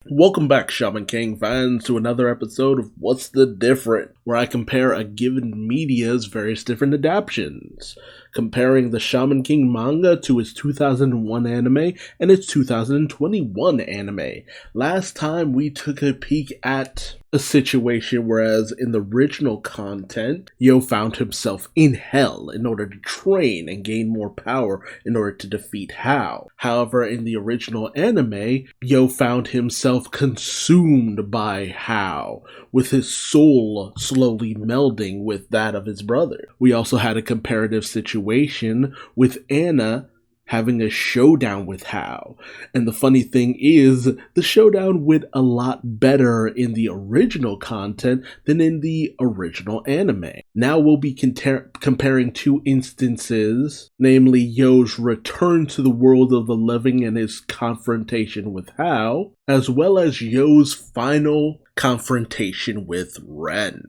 Welcome back, Shaman King fans, to another episode of What's the Different, where I compare a given media's various different adaptations, comparing the Shaman King manga to its 2001 anime and its 2021 anime. Last time we took a peek at a situation whereas in the original content, Yo found himself in hell in order to train and gain more power in order to defeat Hao. However, in the original anime, Yo found himself consumed by Hao, with his soul slowly melding with that of his brother. We also had a comparative situation with Anna having a showdown with Hao. And the funny thing is, the showdown went a lot better in the original content than in the original anime. Now we'll be comparing two instances, namely Yo's return to the world of the living and his confrontation with Hao, as well as Yo's final confrontation with Ren.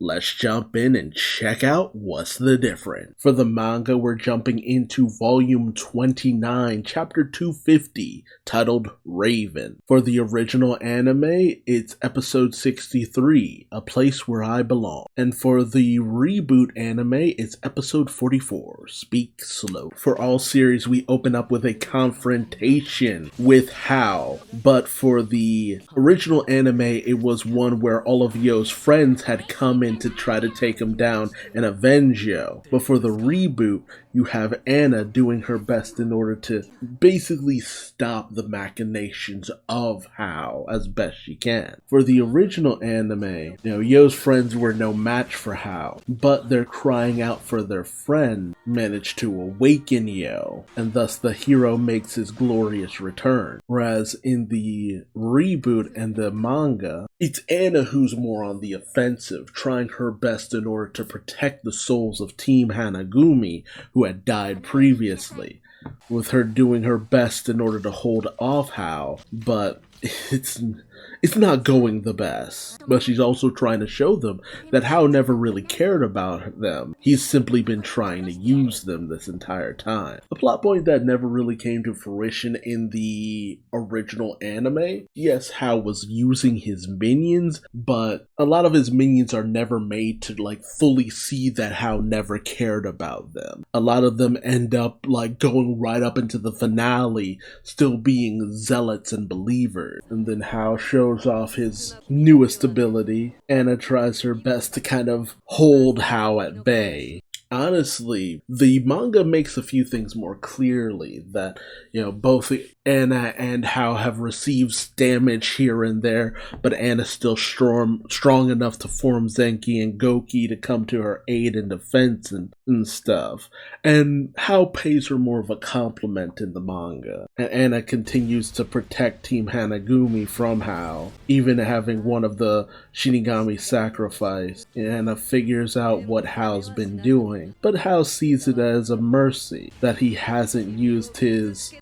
Let's jump in and check out What's the Different. For the manga, we're jumping into volume 29, chapter 250, titled Raven. For the original anime, it's episode 63, A Place Where I Belong. And for the reboot anime, it's episode 44, Speak Slow. For all series, we open up with a confrontation with Hao, but for the original anime, it was one where all of Yo's friends had come in to try to take him down and avenge Yo. But for the reboot, you have Anna doing her best in order to basically stop the machinations of Hao as best she can. For the original anime, Yo's friends were no match for Hao, but their crying out for their friend managed to awaken Yo, and thus the hero makes his glorious return. Whereas in the reboot and the manga, it's Anna who's more on the offensive, trying her best in order to protect the souls of Team Hanagumi, who had died previously, with her doing her best in order to hold off Hao, but it's not going the best. But she's also trying to show them that Hao never really cared about them. He's simply been trying to use them this entire time. A plot point that never really came to fruition in the original anime. Yes, Hao was using his minions, but a lot of his minions are never made to fully see that Hao never cared about them. A lot of them end up going right up into the finale, still being zealots and believers. And then Hao shows off his newest ability. Anna tries her best to kind of hold Hao at bay. Honestly, the manga makes a few things more clearly, that, both Anna and Hao have received damage here and there, but Anna's still strong enough to form Zenki and Goki to come to her aid in defense and stuff. And Hao pays her more of a compliment in the manga. And Anna continues to protect Team Hanagumi from Hao, even having one of the Shinigami sacrificed. Anna figures out what Hao's been doing, but Hao sees it as a mercy that he hasn't used his,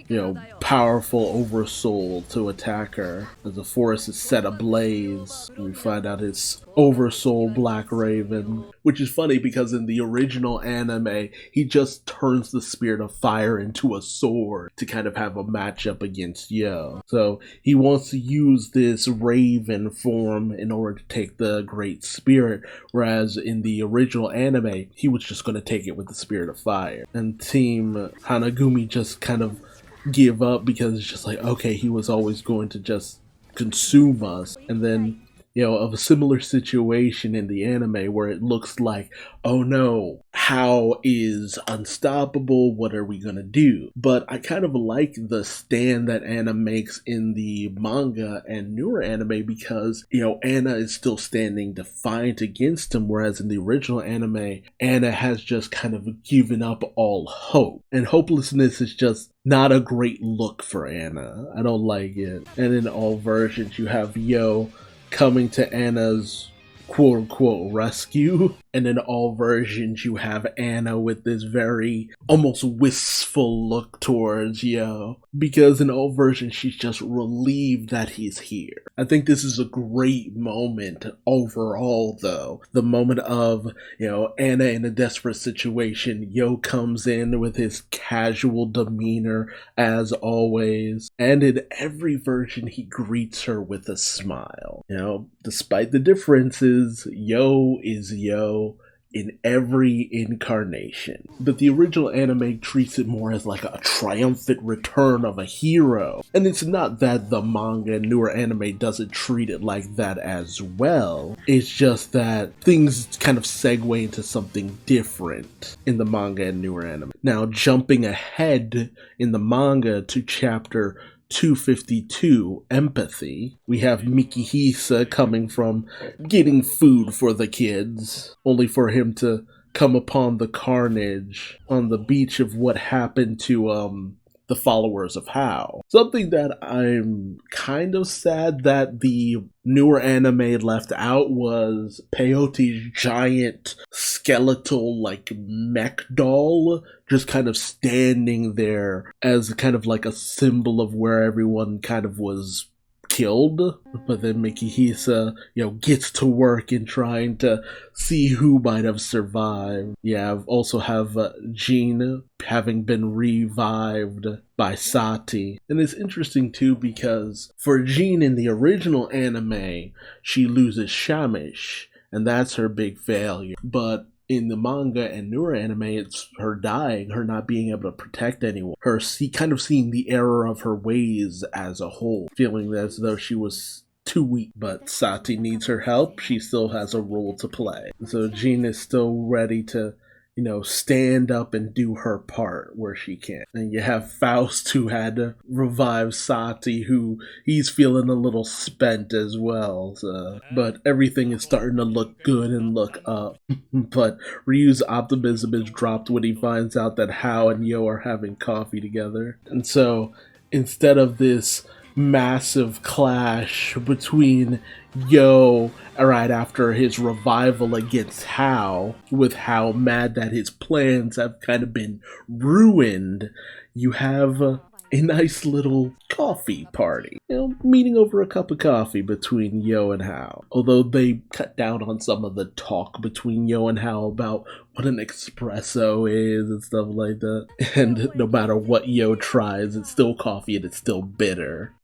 powerful oversoul to attack her. As the forest is set ablaze, we find out his oversoul Black Raven, which is funny because in the original anime, he just turns the spirit of fire into a sword to kind of have a matchup against Yo. So he wants to use this Raven form in order to take the Great Spirit, whereas in the original anime, he was just going to take it with the Spirit of Fire. And Team Hanagumi just kind of give up because it's just okay, he was always going to just consume us. And then of a similar situation in the anime where it looks like, oh no, Hao is unstoppable, what are we gonna do? But I kind of like the stand that Anna makes in the manga and newer anime because, Anna is still standing defiant against him, whereas in the original anime, Anna has just kind of given up all hope. And hopelessness is just not a great look for Anna. I don't like it. And in all versions, you have Yo coming to Anna's quote-unquote rescue, And in all versions, you have Anna with this very almost wistful look towards Yo. Because in all versions, she's just relieved that he's here. I think this is a great moment overall, though. The moment of, Anna in a desperate situation. Yo comes in with his casual demeanor, as always. And in every version, he greets her with a smile. Despite the differences, Yo is Yo in every incarnation. But the original anime treats it more as like a triumphant return of a hero. And it's not that the manga and newer anime doesn't treat it like that as well. It's just that things kind of segue into something different in the manga and newer anime. Now, jumping ahead in the manga to chapter 252, Empathy, we have Mikihisa coming from getting food for the kids, only for him to come upon the carnage on the beach of what happened to the followers of Hao. Something that I'm kind of sad that the newer anime left out was Peyote's giant skeletal mech doll just kind of standing there as kind of like a symbol of where everyone kind of was killed. But then Mikihisa, gets to work in trying to see who might have survived. Also have Jean having been revived by Sati. And it's interesting too because for Jean in the original anime, she loses Shamish, and that's her big failure. But in the manga and newer anime, it's her dying, her not being able to protect anyone, her kind of seeing the error of her ways as a whole, feeling as though she was too weak. But Sati needs her help. She still has a role to play. So Jean is still ready to stand up and do her part where she can. And you have Faust, who had to revive Sati, who he's feeling a little spent as well. But everything is starting to look good and look up. But Ryu's optimism is dropped when he finds out that Hao and Yo are having coffee together. And so, instead of this massive clash between Yo right after his revival against Hao, with Hao mad that his plans have kind of been ruined, you have a nice little coffee party. Meeting over a cup of coffee between Yo and Hao. Although they cut down on some of the talk between Yo and Hao about what an espresso is and stuff like that. And no matter what Yo tries, it's still coffee and it's still bitter.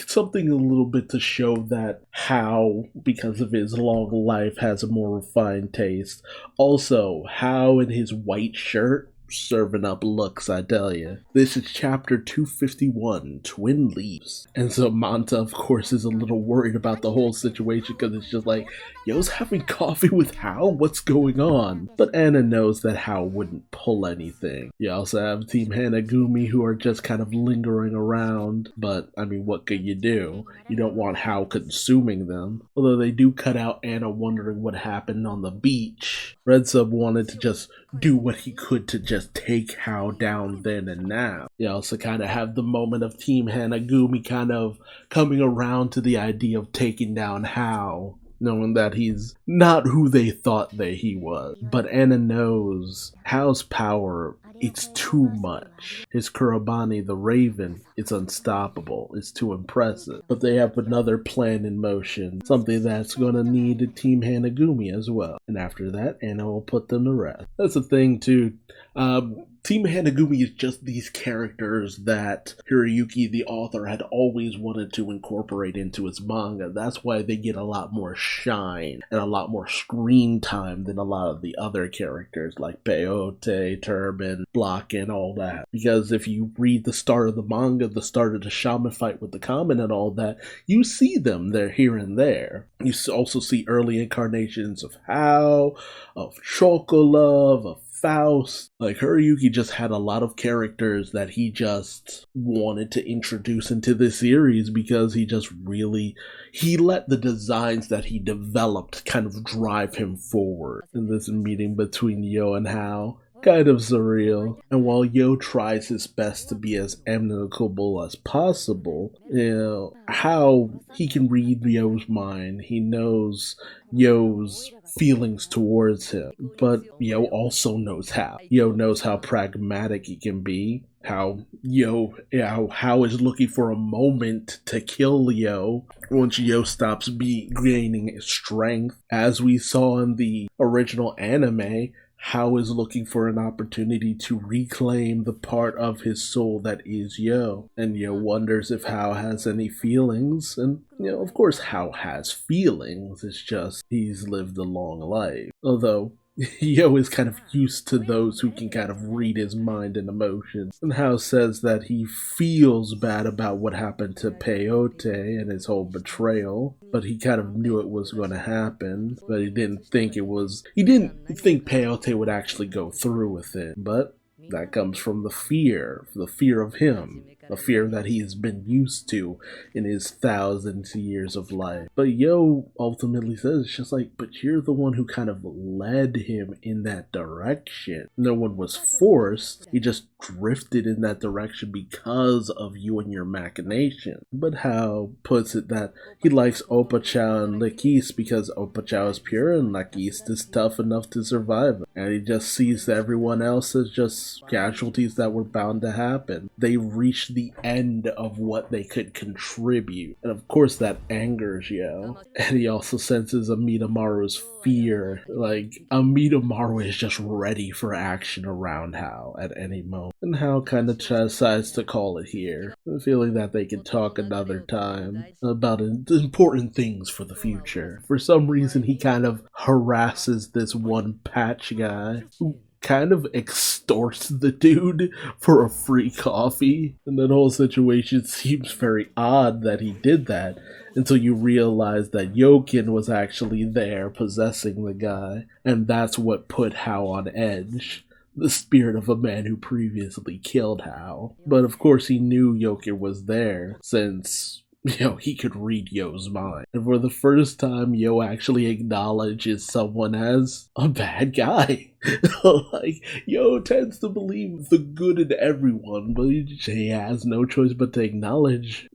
Something a little bit to show that Hao, because of his long life, has a more refined taste. Also, Hao in his white shirt, serving up looks, I tell you. This is chapter 251, Twin Leaves. And so Manta, of course, is a little worried about the whole situation because it's just like, Yo's having coffee with Hao? What's going on? But Anna knows that Hao wouldn't pull anything. You also have Team Hanagumi, who are just kind of lingering around. But, what could you do? You don't want Hao consuming them. Although they do cut out Anna wondering what happened on the beach. Red Sub wanted to just do what he could to just take Hao down then and now. You also kind of have the moment of Team Hanagumi kind of coming around to the idea of taking down Hao, knowing that he's not who they thought that he was. But Anna knows Hao's power, it's too much. His Kurabani, the Raven, it's unstoppable. It's too impressive. But they have another plan in motion, something that's going to need a Team Hanagumi as well. And after that, Anna will put them to rest. That's the thing, too. Team Hanagumi is just these characters that Hiroyuki, the author, had always wanted to incorporate into his manga. That's why they get a lot more shine and a lot more screen time than a lot of the other characters like Peyote, Turban, Block, and all that. Because if you read the start of the manga, the start of the Shaman fight with the Kamen and all that, you see them there here and there. You also see early incarnations of Hao, of Chocolove, of Faust. Hiroyuki just had a lot of characters that he just wanted to introduce into this series because he let the designs that he developed kind of drive him forward. In this meeting between Yo and Hao, kind of surreal. And while Yo tries his best to be as amicable as possible, how he can read Yo's mind, he knows Yo's feelings towards him, but Yo also knows how. Yo knows how pragmatic he can be, how how is looking for a moment to kill Yo once Yo stops gaining strength, as we saw in the original anime. How is looking for an opportunity to reclaim the part of his soul that is Yo. And Yo wonders if How has any feelings. And, of course, How has feelings. It's just he's lived a long life. Although, Yo is kind of used to those who can kind of read his mind and emotions. And How says that he feels bad about what happened to Peyote and his whole betrayal, but he kind of knew it was going to happen, but he didn't think Peyote would actually go through with it. But that comes from the fear of him, a fear that he has been used to in his thousands of years of life. But Yo ultimately says, it's just like, but you're the one who kind of led him in that direction. No one was forced, he just drifted in that direction because of you and your machination. But How puts it that he likes Oppa-chow and Lakis because Oppa-chow is pure and Lakis is tough enough to survive. And he just sees everyone else as just casualties that were bound to happen. They reached the end of what they could contribute. And of course that angers Yo. And he also senses Amidamaru's fear. Like, Amidamaru is just ready for action around How at any moment. And How kind of decides to call it here, feeling that they can talk another time about important things for the future. For some reason, he kind of harasses this one Patch guy who kind of extorts the dude for a free coffee. And that whole situation seems very odd that he did that until you realize that Yokin was actually there possessing the guy, and that's what put How on edge. The spirit of a man who previously killed How. But of course he knew Yokin was there, since he could read Yo's mind. And for the first time, Yo actually acknowledges someone as a bad guy. Like, Yo tends to believe the good in everyone, but he has no choice but to acknowledge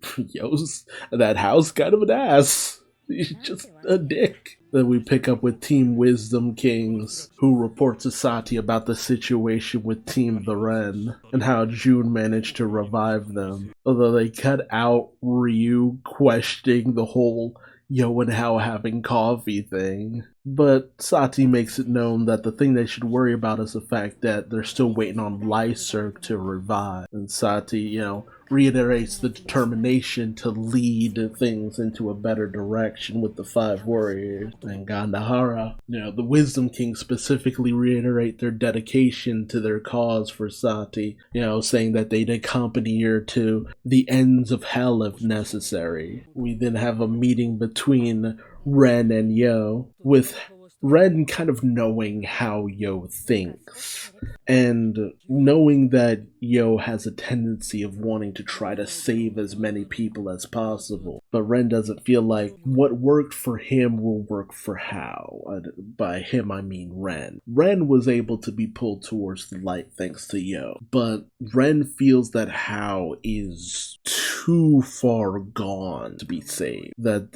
that How's kind of an ass. He's just a dick. Then we pick up with Team Wisdom Kings, who report to Sati about the situation with Team The Ren, and how June managed to revive them. Although they cut out Ryu questioning the whole Yo and How having coffee thing. But Sati makes it known that the thing they should worry about is the fact that they're still waiting on Lyser to revive. And Sati, reiterates the determination to lead things into a better direction with the 5 warriors. And Gandahara, the Wisdom Kings specifically reiterate their dedication to their cause for Sati, saying that they'd accompany her to the ends of hell if necessary. We then have a meeting between Ren and Yo, with Ren kind of knowing how Yo thinks, and knowing that Yo has a tendency of wanting to try to save as many people as possible. But Ren doesn't feel like what worked for him will work for How. By him, I mean Ren. Ren was able to be pulled towards the light thanks to Yo, but Ren feels that How is too far gone to be saved. That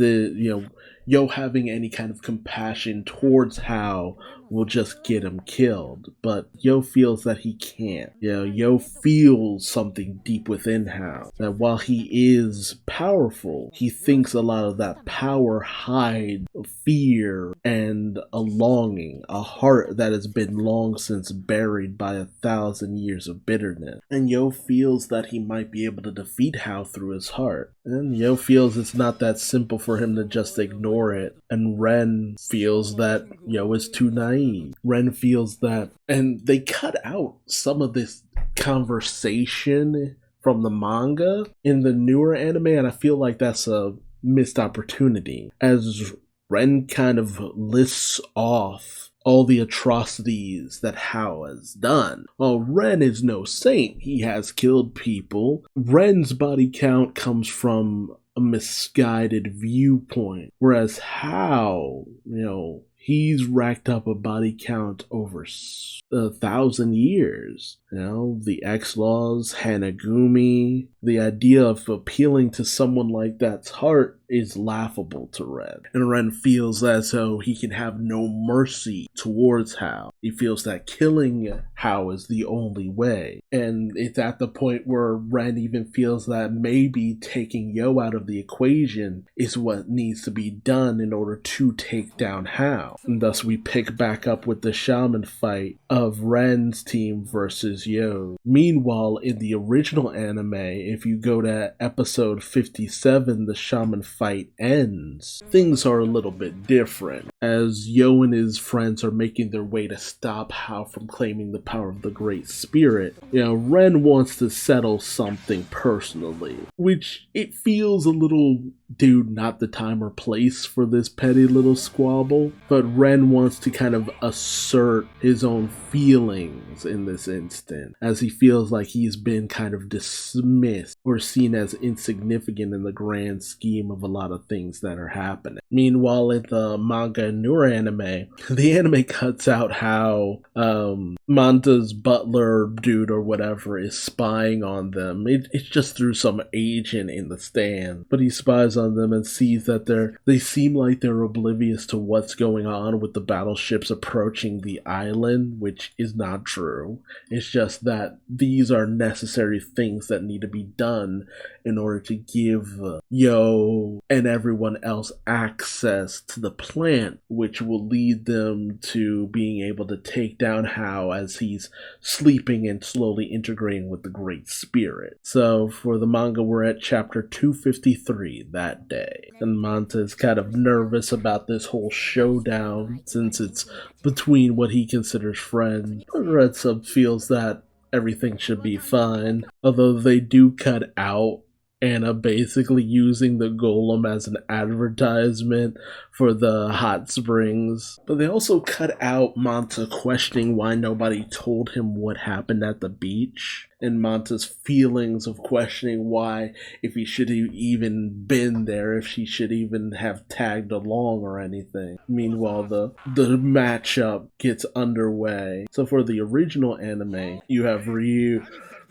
Yo having any kind of compassion towards How will just get him killed, but Yo feels that he can't. Yo feels something deep within How, that while he is powerful, he thinks a lot of that power hides fear and a longing, a heart that has been long since buried by 1,000 years of bitterness. And Yo feels that he might be able to defeat How through his heart. And Yo feels it's not that simple for him to just ignore it. And Ren feels that Yo is too naive. Ren feels that, and they cut out some of this conversation from the manga in the newer anime, and I feel like that's a missed opportunity, as Ren kind of lists off all the atrocities that How has done. Well, Ren is no saint. He has killed people. Ren's body count comes from a misguided viewpoint, whereas How, He's racked up a body count over 1,000 years. The X-Laws, Hanagumi, the idea of appealing to someone like that's heart is laughable to Ren. And Ren feels as though he can have no mercy towards Hao. He feels that killing Hao is the only way. And it's at the point where Ren even feels that maybe taking Yo out of the equation is what needs to be done in order to take down Hao. And thus we pick back up with the Shaman fight of Ren's team versus Yo. Meanwhile, in the original anime, if you go to episode 57, the Shaman Fight Ends, things are a little bit different, as Yo and his friends are making their way to stop Hao from claiming the power of the Great Spirit. Ren wants to settle something personally, which it feels a little, dude, not the time or place for this petty little squabble, but Ren wants to kind of assert his own feelings in this instant, as he feels like he's been kind of dismissed or seen as insignificant in the grand scheme of a lot of things that are happening. Meanwhile, in the manga and newer anime, the anime cuts out how Manta's butler dude or whatever is spying on them. It's just through some agent in the stand, but he spies on them and sees that they seem like they're oblivious to what's going on with the battleships approaching the island, which is not true. It's just that these are necessary things that need to be done in order to give Yo and everyone else access to the plant, which will lead them to being able to take down Hao as he's sleeping and slowly integrating with the Great Spirit. So for the manga, we're at chapter 253 that day, and Manta is kind of nervous about this whole showdown since it's between what he considers friends. But Red Sub feels that everything should be fine, although they do cut out Anna basically using the golem as an advertisement for the hot springs. But they also cut out Manta questioning why nobody told him what happened at the beach, and Manta's feelings of questioning why, if he should have even been there, if she should even have tagged along or anything. Meanwhile, the matchup gets underway. So for the original anime, you have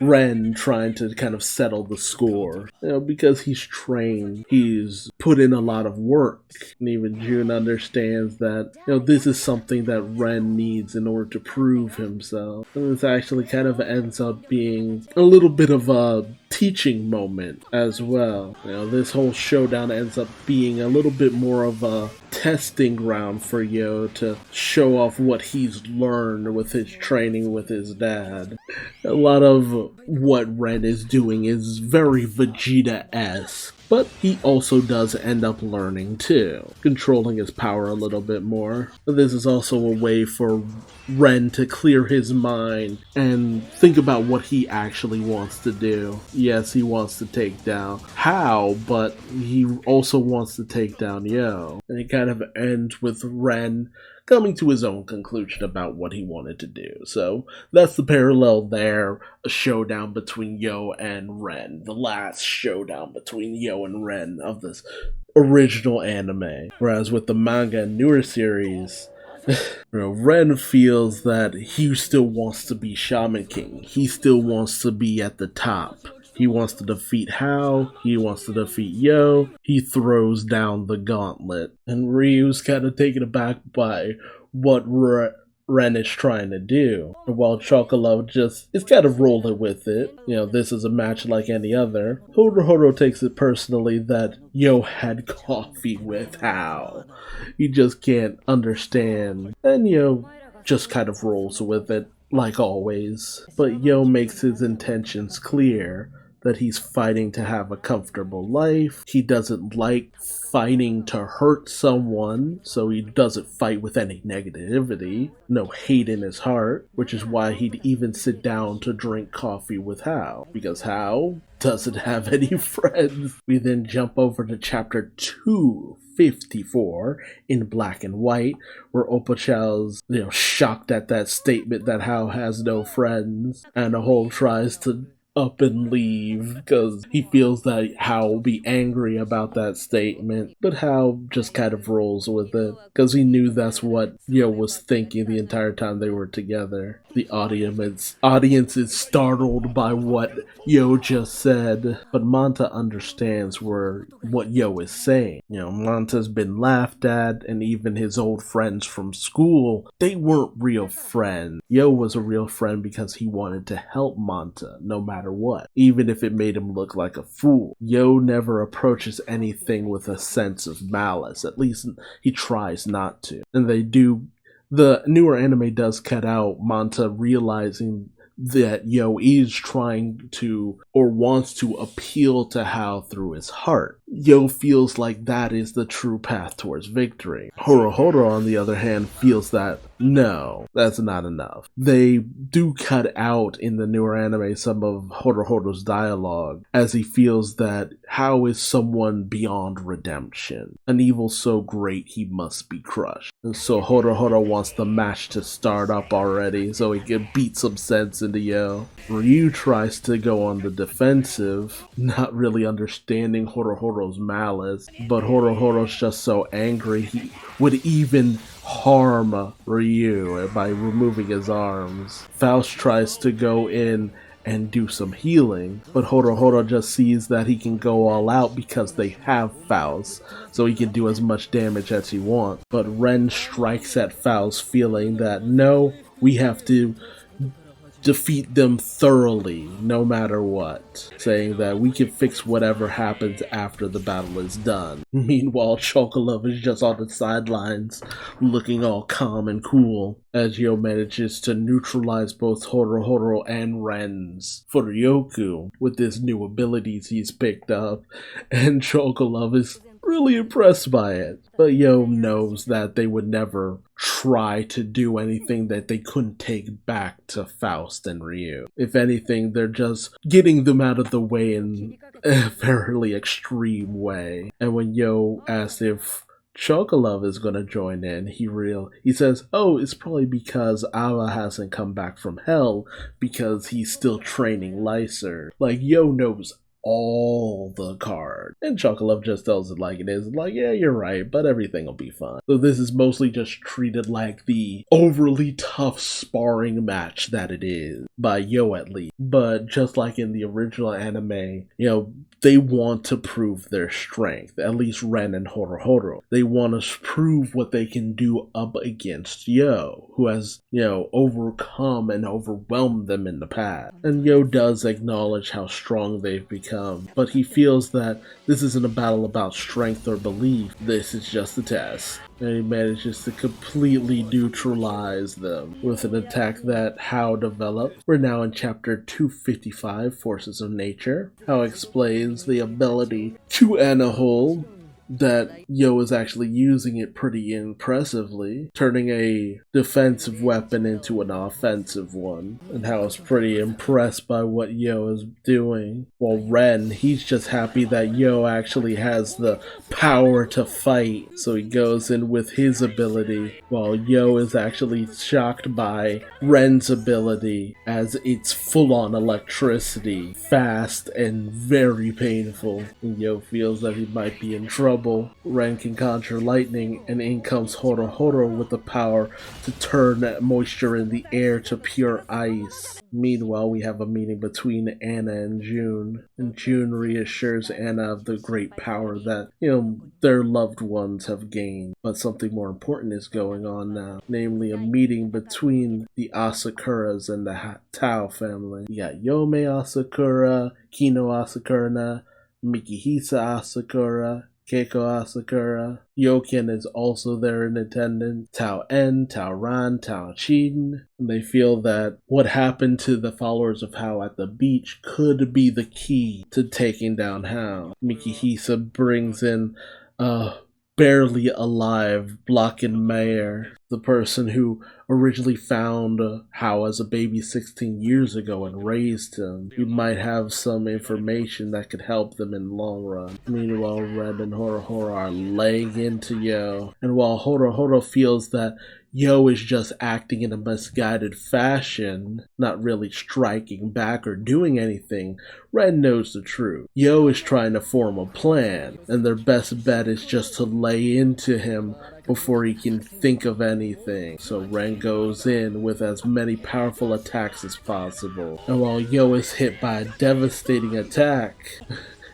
Ren trying to kind of settle the score. Because he's trained, he's put in a lot of work. And even June understands that, this is something that Ren needs in order to prove himself. And this actually kind of ends up being a little bit of a teaching moment as well. This whole showdown ends up being a little bit more of a testing ground for Yo to show off what he's learned with his training with his dad. A lot of what Ren is doing is very Vegeta-esque, but he also does end up learning too, controlling his power a little bit more. This is also a way for Ren to clear his mind and think about what he actually wants to do. Yes, he wants to take down Hao, but he also wants to take down Yo. And it kind of ends with Ren coming to his own conclusion about what he wanted to do. So that's the parallel there, a showdown between Yo and Ren, the last showdown between Yo and Ren of this original anime. Whereas with the manga and newer series, Ren feels that he still wants to be Shaman King. He still wants to be at the top. He wants to defeat Hao, he wants to defeat Yo, he throws down the gauntlet. And Ryu's kind of taken aback by what Ren is trying to do. While Chocolate just is kind of rolling with it. This is a match like any other. Horo takes it personally that Yo had coffee with Hao. He just can't understand. And Yo just kind of rolls with it, like always. But Yo makes his intentions clear, that he's fighting to have a comfortable life. He doesn't like fighting to hurt someone, so he doesn't fight with any negativity, no hate in his heart, which is why he'd even sit down to drink coffee with Hao, because Hao doesn't have any friends. We then jump over to chapter 254 in black and white, where Oppo-Chow's, shocked at that statement that Hao has no friends, and Hole tries to up and leave because he feels that Hao will be angry about that statement, but Hao just kind of rolls with it because he knew that's what Yo was thinking the entire time they were together. The audience is startled by what Yo just said, but Manta understands what Yo is saying. Manta's been laughed at, and even his old friends from school, they weren't real friends. Yo was a real friend because he wanted to help Manta, no matter what, even if it made him look like a fool. Yo never approaches anything with a sense of malice, at least he tries not to. And the newer anime does cut out Manta realizing that Yo is trying to or wants to appeal to Hao through his heart. Yo feels like that is the true path towards victory. Horohoro, on the other hand, feels that no, that's not enough. They do cut out in the newer anime some of Horohoro's dialogue, as he feels that Hao is someone beyond redemption, an evil so great he must be crushed. And so Horohoro wants the match to start up already so he can beat some sense into Yo. Ryu tries to go on the defensive, not really understanding Horohoro's malice, but Horohoro's just so angry he would even harm Ryu by removing his arms. Faust tries to go in and do some healing, but Horohoro just sees that he can go all out because they have Faust, so he can do as much damage as he wants. But Ren strikes at Faust, feeling that no, we have to defeat them thoroughly, no matter what, saying that we can fix whatever happens after the battle is done. Meanwhile, Chocolove is just on the sidelines, looking all calm and cool, as Yo manages to neutralize both Horohoro and Ren's Furyoku with his new abilities he's picked up, and Chocolove is really impressed by it. But Yo knows that they would never try to do anything that they couldn't take back to Faust and Ryu. If anything, they're just getting them out of the way in a fairly extreme way. And when Yo asks if Chocolove is gonna join in, he says, oh, it's probably because Awa hasn't come back from hell because he's still training Lyser. Like, Yo knows all the cards. And Chocolove just tells it like it is. Like, yeah, you're right, but everything will be fine. So this is mostly just treated like the overly tough sparring match that it is, by Yo at least. But just like in the original anime, they want to prove their strength, at least Ren and Horohoro. They want to prove what they can do up against Yo, who has, overcome and overwhelmed them in the past. And Yo does acknowledge how strong they've become, but he feels that this isn't a battle about strength or belief, this is just a test. And he manages to completely neutralize them with an attack that Hao developed. We're now in chapter 255, Forces of Nature. Hao explains the ability to Anahole, that Yo is actually using it pretty impressively, turning a defensive weapon into an offensive one, and how it's pretty impressed by what Yo is doing. While Ren, he's just happy that Yo actually has the power to fight, so he goes in with his ability, while Yo is actually shocked by Ren's ability, as it's full-on electricity, fast and very painful, and Yo feels that he might be in trouble. Ren can conjure lightning, and in comes Horohoro with the power to turn moisture in the air to pure ice. Meanwhile, we have a meeting between Anna and June, and June reassures Anna of the great power that, their loved ones have gained. But something more important is going on now, namely a meeting between the Asakuras and the Tao family. You got Yome Asakura, Kino Asakura, Mikihisa Asakura, Keiko Asakura. Yoken is also there in attendance. Tao En, Tao Ran, Tao Chin. They feel that what happened to the followers of Hao at the beach could be the key to taking down Hao. Mikihisa brings in barely alive Blockenmeyer, the person who originally found Hao as a baby 16 years ago and raised him. He might have some information that could help them in the long run. Meanwhile, Red and Horohoro are laying into Yo, and while Horohoro feels that Yo is just acting in a misguided fashion, not really striking back or doing anything, Ren knows the truth. Yo is trying to form a plan, and their best bet is just to lay into him before he can think of anything. So Ren goes in with as many powerful attacks as possible. And while Yo is hit by a devastating attack,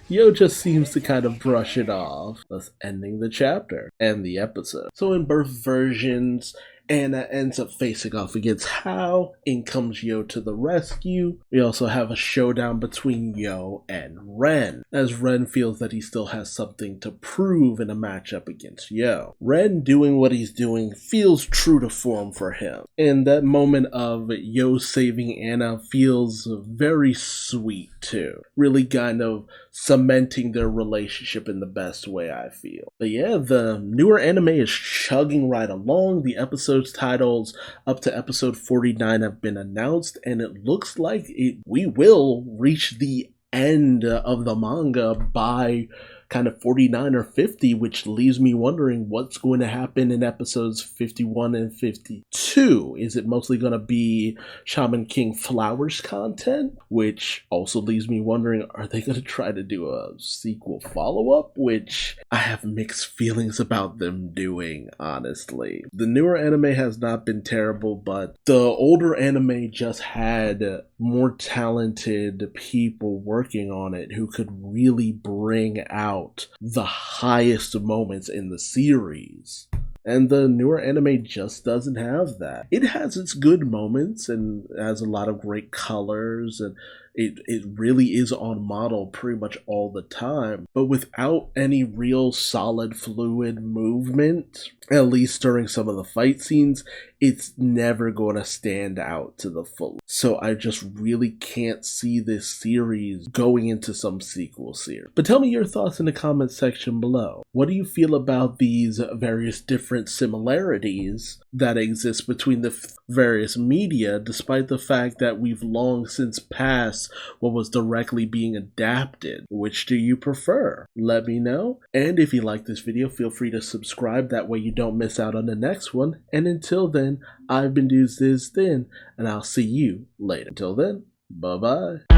Yo just seems to kind of brush it off, thus ending the chapter and the episode. So in both versions, Anna ends up facing off against Hao. In comes Yo to the rescue. We also have a showdown between Yo and Ren, as Ren feels that he still has something to prove in a matchup against Yo. Ren doing what he's doing feels true to form for him, and that moment of Yo saving Anna feels very sweet too. Really kind of cementing their relationship in the best way, I feel. But yeah, the newer anime is chugging right along. The episodes titles up to episode 49 have been announced, and it looks like we will reach the end of the manga by kind of 49 or 50, which leaves me wondering what's going to happen in episodes 51 and 52. Is it mostly going to be Shaman King Flowers content? Which also leaves me wondering, are they going to try to do a sequel follow-up? Which I have mixed feelings about them doing, honestly. The newer anime has not been terrible, but the older anime just had more talented people working on it who could really bring out the highest moments in the series. And the newer anime just doesn't have that. It has its good moments and has a lot of great colors, and it really is on model pretty much all the time, but without any real solid fluid movement, at least during some of the fight scenes, it's never going to stand out to the full. So I just really can't see this series going into some sequel series. But tell me your thoughts in the comment section below. What do you feel about these various different similarities that exist between the various media, despite the fact that we've long since passed what was directly being adapted? Which do you prefer? Let me know. And if you like this video, feel free to subscribe. That way you don't miss out on the next one. And until then, I've been Duuz-Diz-Din, and I'll see you later. Until then, bye-bye.